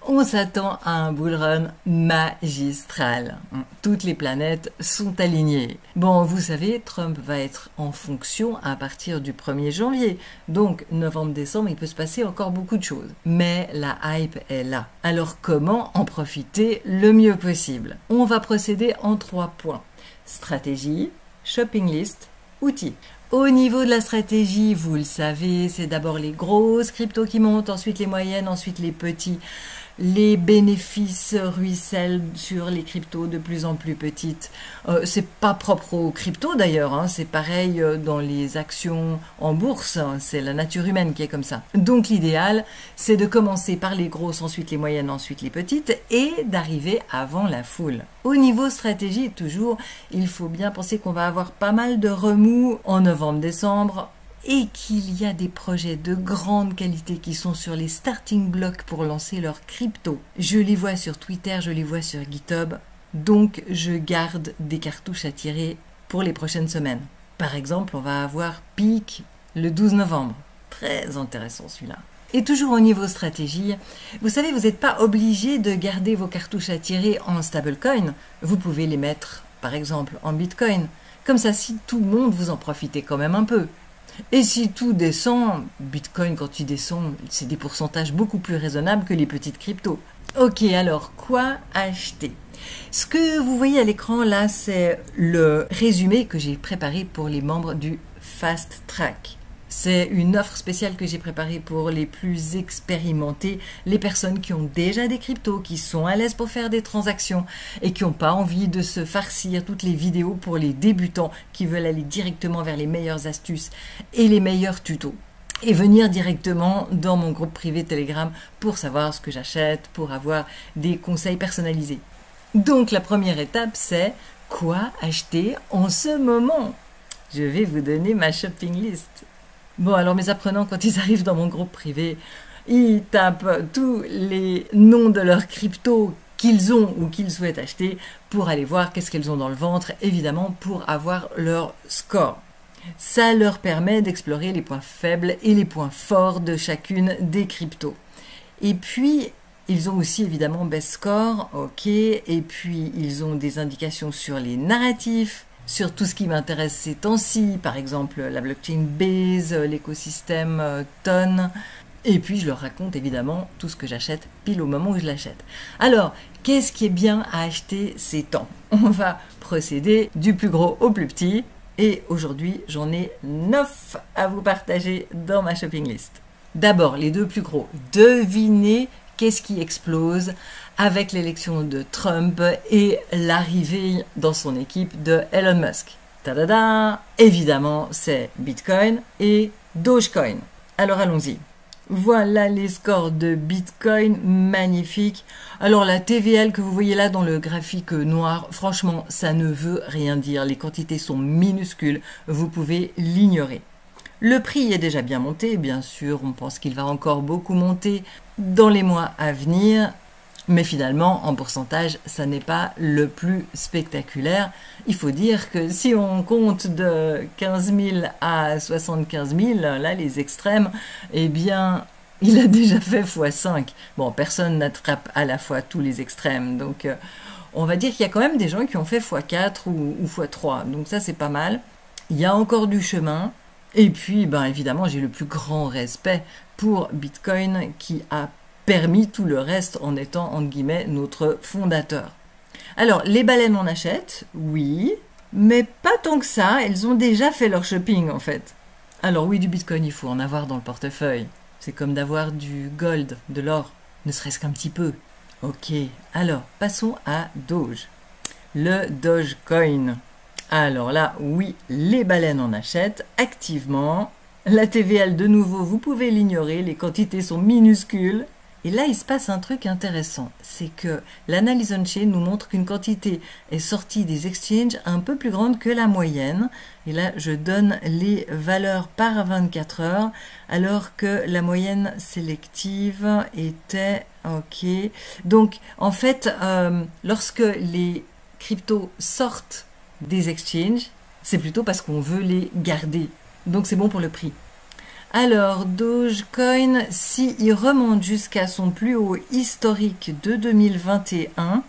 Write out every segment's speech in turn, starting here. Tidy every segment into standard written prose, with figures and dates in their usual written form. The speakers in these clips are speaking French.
On s'attend à un bull run magistral. Toutes les planètes sont alignées. Bon, vous savez, Trump va être en fonction à partir du 1er janvier. Donc, novembre-décembre, il peut se passer encore beaucoup de choses. Mais la hype est là. Alors, comment en profiter le mieux possible? On va procéder en 3 points. Stratégie, shopping list, outils. Au niveau de la stratégie, vous le savez, c'est d'abord les grosses cryptos qui montent, ensuite les moyennes, ensuite les petits. Les bénéfices ruissellent sur les cryptos de plus en plus petites. C'est pas propre aux cryptos d'ailleurs, hein, c'est pareil dans les actions en bourse, hein, c'est la nature humaine qui est comme ça. Donc l'idéal, c'est de commencer par les grosses, ensuite les moyennes, ensuite les petites, et d'arriver avant la foule. Au niveau stratégie, toujours, il faut bien penser qu'on va avoir pas mal de remous en novembre-décembre, et qu'il y a des projets de grande qualité qui sont sur les starting blocks pour lancer leur crypto. Je les vois sur Twitter, je les vois sur GitHub, donc je garde des cartouches à tirer pour les prochaines semaines. Par exemple, on va avoir Peak le 12 novembre. Très intéressant celui-là. Et toujours au niveau stratégie, vous savez, vous n'êtes pas obligé de garder vos cartouches à tirer en stablecoin. Vous pouvez les mettre, par exemple, en Bitcoin. Comme ça, si tout le monde, vous en profitez quand même un peu. Et si tout descend, Bitcoin quand il descend, c'est des pourcentages beaucoup plus raisonnables que les petites cryptos. Ok, alors quoi acheter? Ce que vous voyez à l'écran là, c'est le résumé que j'ai préparé pour les membres du Fast Track. C'est une offre spéciale que j'ai préparée pour les plus expérimentés, les personnes qui ont déjà des cryptos, qui sont à l'aise pour faire des transactions et qui n'ont pas envie de se farcir toutes les vidéos pour les débutants qui veulent aller directement vers les meilleures astuces et les meilleurs tutos. Et venir directement dans mon groupe privé Telegram pour savoir ce que j'achète, pour avoir des conseils personnalisés. Donc la première étape, c'est quoi acheter en ce moment? Je vais vous donner ma shopping list. Bon, alors mes apprenants, quand ils arrivent dans mon groupe privé, ils tapent tous les noms de leurs cryptos qu'ils ont ou qu'ils souhaitent acheter pour aller voir qu'est-ce qu'elles ont dans le ventre, évidemment pour avoir leur score. Ça leur permet d'explorer les points faibles et les points forts de chacune des cryptos. Et puis, ils ont aussi évidemment best score, ok, et puis ils ont des indications sur les narratifs, sur tout ce qui m'intéresse ces temps-ci, par exemple la blockchain Base, l'écosystème Ton, et puis je leur raconte évidemment tout ce que j'achète pile au moment où je l'achète. Alors, qu'est-ce qui est bien à acheter ces temps? On va procéder du plus gros au plus petit, et aujourd'hui j'en ai 9 à vous partager dans ma shopping list. D'abord, les 2 plus gros, devinez qu'est-ce qui explose avec l'élection de Trump et l'arrivée dans son équipe de Elon Musk. Tadada! Évidemment, c'est Bitcoin et Dogecoin. Alors allons-y. Voilà les scores de Bitcoin, magnifiques. Alors la TVL que vous voyez là dans le graphique noir, franchement, ça ne veut rien dire. Les quantités sont minuscules, vous pouvez l'ignorer. Le prix est déjà bien monté, bien sûr, on pense qu'il va encore beaucoup monter dans les mois à venir, mais finalement, en pourcentage, ça n'est pas le plus spectaculaire. Il faut dire que si on compte de 15 000 à 75 000, là, les extrêmes, eh bien, il a déjà fait x5. Bon, personne n'attrape à la fois tous les extrêmes, donc on va dire qu'il y a quand même des gens qui ont fait x4 ou x3, donc ça, c'est pas mal. Il y a encore du chemin. Et puis, ben, évidemment, j'ai le plus grand respect pour Bitcoin qui a permis tout le reste en étant, entre guillemets, notre fondateur. Alors, les baleines en achètent, oui, mais pas tant que ça, elles ont déjà fait leur shopping en fait. Alors oui, du Bitcoin, il faut en avoir dans le portefeuille. C'est comme d'avoir du gold, de l'or, ne serait-ce qu'un petit peu. Ok, alors, passons à Doge. Le Dogecoin. Alors là, oui, les baleines en achètent activement. La TVL, de nouveau, vous pouvez l'ignorer, les quantités sont minuscules. Et là, il se passe un truc intéressant, c'est que l'analyse on-chain nous montre qu'une quantité est sortie des exchanges un peu plus grande que la moyenne. Et là, je donne les valeurs par 24 heures, alors que la moyenne sélective était... Ok. Donc, en fait, lorsque les cryptos sortent des exchanges, c'est plutôt parce qu'on veut les garder. Donc c'est bon pour le prix. Alors, Dogecoin, s'il remonte jusqu'à son plus haut historique de 2021,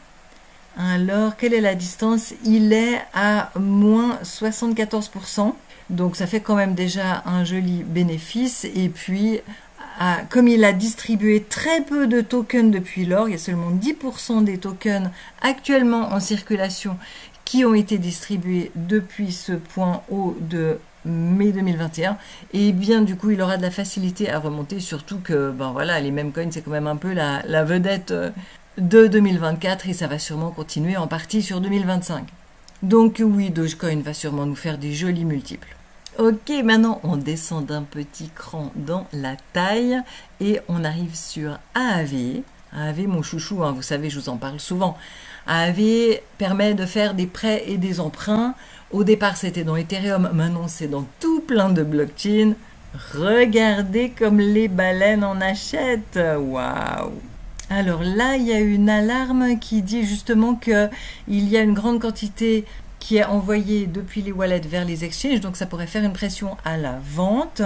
alors quelle est la distance? Il est à moins 74%. Donc ça fait quand même déjà un joli bénéfice. Et puis, comme il a distribué très peu de tokens depuis lors, il y a seulement 10% des tokens actuellement en circulation qui ont été distribués depuis ce point haut de mai 2021, et bien du coup il aura de la facilité à remonter, surtout que ben voilà, les mêmes coins c'est quand même un peu la vedette de 2024 et ça va sûrement continuer en partie sur 2025. Donc oui, Dogecoin va sûrement nous faire des jolis multiples. Ok, maintenant on descend d'un petit cran dans la taille et on arrive sur AAV. AAV, mon chouchou, hein, vous savez, je vous en parle souvent. AAV permet de faire des prêts et des emprunts. Au départ, c'était dans Ethereum, maintenant c'est dans tout plein de blockchains. Regardez comme les baleines en achètent. Waouh! Alors là, il y a une alarme qui dit justement qu'il y a une grande quantité qui est envoyée depuis les wallets vers les exchanges, donc ça pourrait faire une pression à la vente.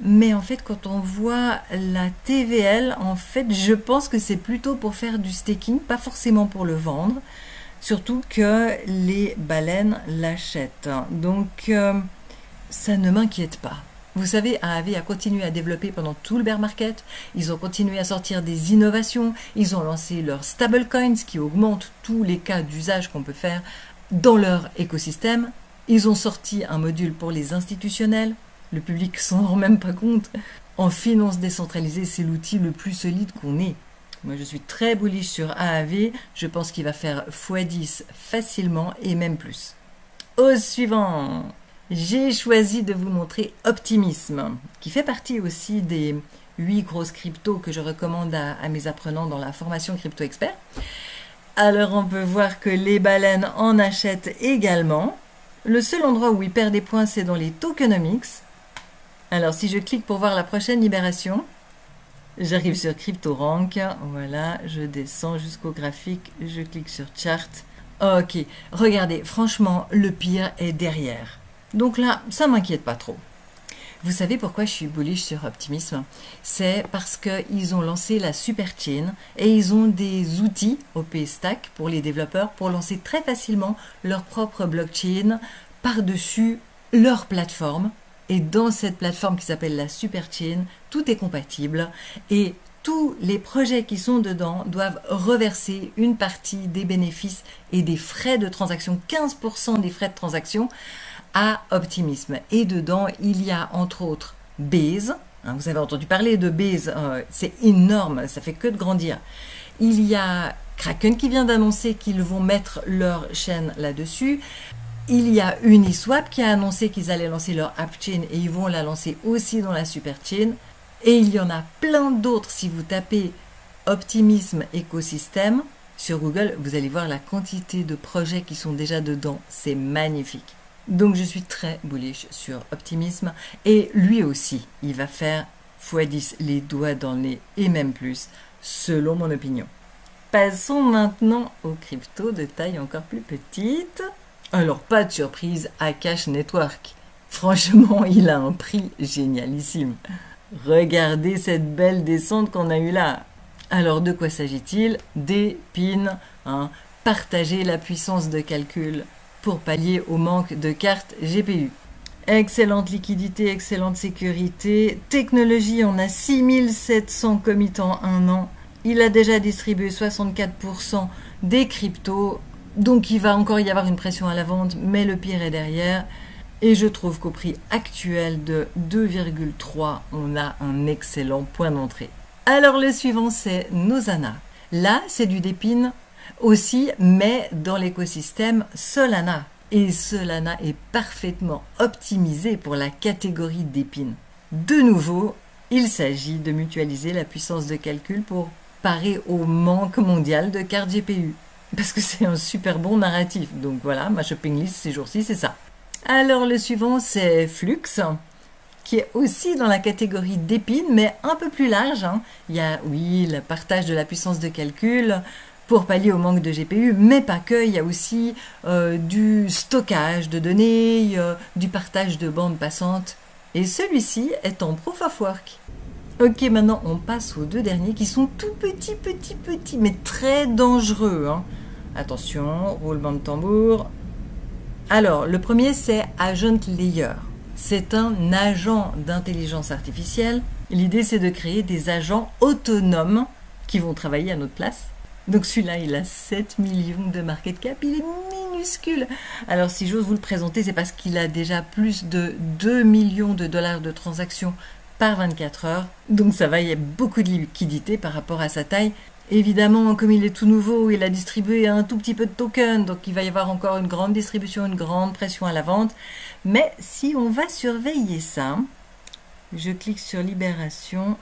Mais en fait, quand on voit la TVL, en fait, je pense que c'est plutôt pour faire du staking, pas forcément pour le vendre. Surtout que les baleines l'achètent. Donc, ça ne m'inquiète pas. Vous savez, AAV a continué à développer pendant tout le bear market. Ils ont continué à sortir des innovations. Ils ont lancé leurs stablecoins qui augmentent tous les cas d'usage qu'on peut faire dans leur écosystème. Ils ont sorti un module pour les institutionnels. Le public s'en rend même pas compte. En finance décentralisée, c'est l'outil le plus solide qu'on ait. Moi, je suis très bullish sur AAV. Je pense qu'il va faire x10 facilement et même plus. Au suivant, j'ai choisi de vous montrer Optimism, qui fait partie aussi des 8 grosses cryptos que je recommande à mes apprenants dans la formation Crypto Expert. Alors, on peut voir que les baleines en achètent également. Le seul endroit où ils perdent des points, c'est dans les tokenomics. Alors, si je clique pour voir la prochaine libération, j'arrive sur CryptoRank, voilà, je descends jusqu'au graphique, je clique sur Chart. Ok, regardez, franchement, le pire est derrière. Donc là, ça m'inquiète pas trop. Vous savez pourquoi je suis bullish sur Optimism? C'est parce qu'ils ont lancé la Superchain et ils ont des outils OP-Stack pour les développeurs pour lancer très facilement leur propre blockchain par-dessus leur plateforme. Et dans cette plateforme qui s'appelle la Superchain, tout est compatible et tous les projets qui sont dedans doivent reverser une partie des bénéfices et des frais de transaction, 15% des frais de transaction à Optimism. Et dedans, il y a entre autres Base. Vous avez entendu parler de Base, c'est énorme, ça fait que de grandir. Il y a Kraken qui vient d'annoncer qu'ils vont mettre leur chaîne là-dessus. Il y a Uniswap qui a annoncé qu'ils allaient lancer leur AppChain et ils vont la lancer aussi dans la Superchain. Et il y en a plein d'autres. Si vous tapez Optimism écosystème sur Google, vous allez voir la quantité de projets qui sont déjà dedans. C'est magnifique. Donc je suis très bullish sur Optimism. Et lui aussi, il va faire x10 les doigts dans le nez et même plus, selon mon opinion. Passons maintenant aux cryptos de taille encore plus petite. Alors, pas de surprise, Akash Network. Franchement, il a un prix génialissime. Regardez cette belle descente qu'on a eue là. Alors, de quoi s'agit-il? Des pins, partager la puissance de calcul pour pallier au manque de cartes GPU. Excellente liquidité, excellente sécurité. Technologie, on a 6700 commits en un an. Il a déjà distribué 64% des cryptos. Donc il va encore y avoir une pression à la vente, mais le pire est derrière. Et je trouve qu'au prix actuel de 2,3, on a un excellent point d'entrée. Alors le suivant, c'est Nozana. Là, c'est du Depin aussi, mais dans l'écosystème Solana. Et Solana est parfaitement optimisé pour la catégorie Depin. De nouveau, il s'agit de mutualiser la puissance de calcul pour parer au manque mondial de cartes GPU. Parce que c'est un super bon narratif. Donc voilà, ma shopping list ces jours-ci, c'est ça. Alors le suivant, c'est Flux, qui est aussi dans la catégorie d'épines, mais un peu plus large. Il y a, oui, le partage de la puissance de calcul pour pallier au manque de GPU, mais pas que. Il y a aussi du stockage de données, du partage de bandes passantes. Et celui-ci est en Proof of Work. Ok, maintenant on passe aux deux derniers qui sont tout petits, mais très dangereux. Hein. Attention, roulement de tambour. Alors, le premier c'est Agent Layer. C'est un agent d'intelligence artificielle. L'idée c'est de créer des agents autonomes qui vont travailler à notre place. Donc celui-là, il a 7 millions de market cap, il est minuscule. Alors si j'ose vous le présenter, c'est parce qu'il a déjà plus de 2 millions de dollars de transactions par 24 heures. Donc ça va, il y a beaucoup de liquidité par rapport à sa taille. Évidemment, comme il est tout nouveau, il a distribué un tout petit peu de tokens, donc il va y avoir encore une grande distribution, une grande pression à la vente. Mais si on va surveiller ça, je clique sur Libération,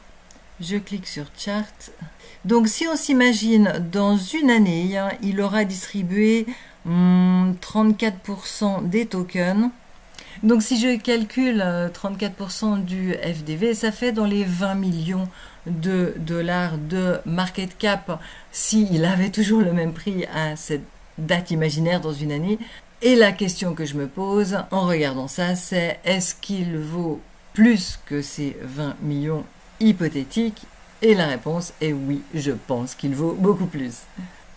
je clique sur Chart. Donc si on s'imagine dans une année, hein, il aura distribué 34% des tokens. Donc si je calcule 34% du FDV, ça fait dans les 20 millions de dollars de market cap s'il avait toujours le même prix à cette date imaginaire dans une année. Et la question que je me pose en regardant ça, c'est est-ce qu'il vaut plus que ces 20 millions hypothétiques? Et la réponse est oui, je pense qu'il vaut beaucoup plus.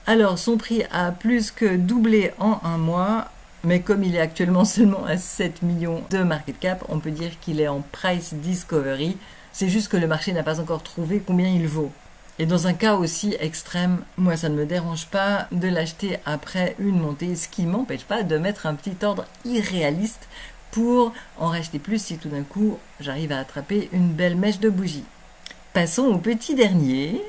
Alors son prix a plus que doublé en un mois, mais comme il est actuellement seulement à 7 millions de market cap, on peut dire qu'il est en price discovery. C'est juste que le marché n'a pas encore trouvé combien il vaut. Et dans un cas aussi extrême, moi ça ne me dérange pas de l'acheter après une montée, ce qui ne m'empêche pas de mettre un petit ordre irréaliste pour en racheter plus si tout d'un coup j'arrive à attraper une belle mèche de bougie. Passons au petit dernier,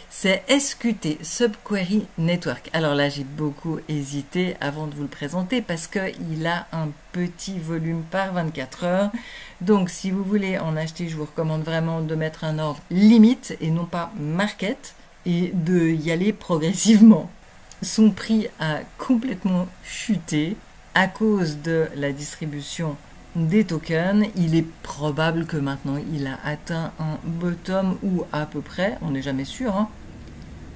c'est SQT, Subquery Network. Alors là, j'ai beaucoup hésité avant de vous le présenter parce qu'il a un petit volume par 24 heures. Donc, si vous voulez en acheter, je vous recommande vraiment de mettre un ordre limite et non pas market et de y aller progressivement. Son prix a complètement chuté à cause de la distribution des tokens. Il est probable que maintenant il a atteint un bottom ou à peu près, on n'est jamais sûr, hein.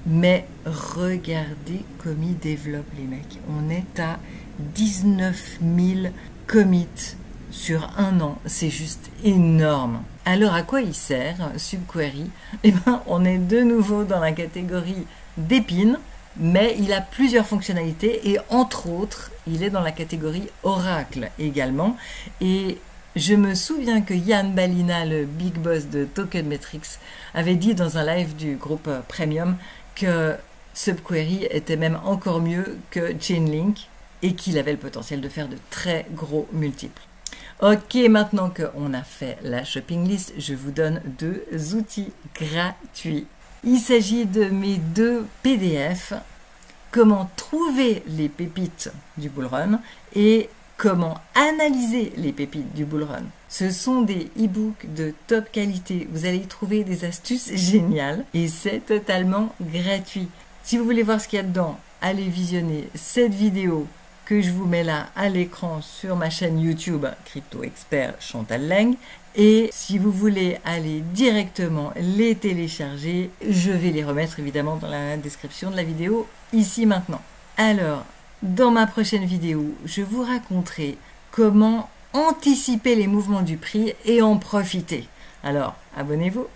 Mais regardez comme il développe les mecs. On est à 19 000 commits sur un an, c'est juste énorme. Alors à quoi il sert Subquery? Eh bien on est de nouveau dans la catégorie d'épines, mais il a plusieurs fonctionnalités et entre autres, il est dans la catégorie Oracle également. Et je me souviens que Yann Balina, le big boss de Token Metrics, avait dit dans un live du groupe Premium que Subquery était même encore mieux que Chainlink et qu'il avait le potentiel de faire de très gros multiples. Ok, maintenant qu'on a fait la shopping list, je vous donne deux outils gratuits. Il s'agit de mes deux PDF, comment trouver les pépites du bullrun et comment analyser les pépites du bullrun. Ce sont des e-books de top qualité, vous allez y trouver des astuces géniales et c'est totalement gratuit. Si vous voulez voir ce qu'il y a dedans, allez visionner cette vidéo que je vous mets là à l'écran sur ma chaîne YouTube Crypto Expert Chantal Leng. Et si vous voulez aller directement les télécharger, je vais les remettre évidemment dans la description de la vidéo ici maintenant. Alors, dans ma prochaine vidéo, je vous raconterai comment anticiper les mouvements du prix et en profiter. Alors, abonnez-vous.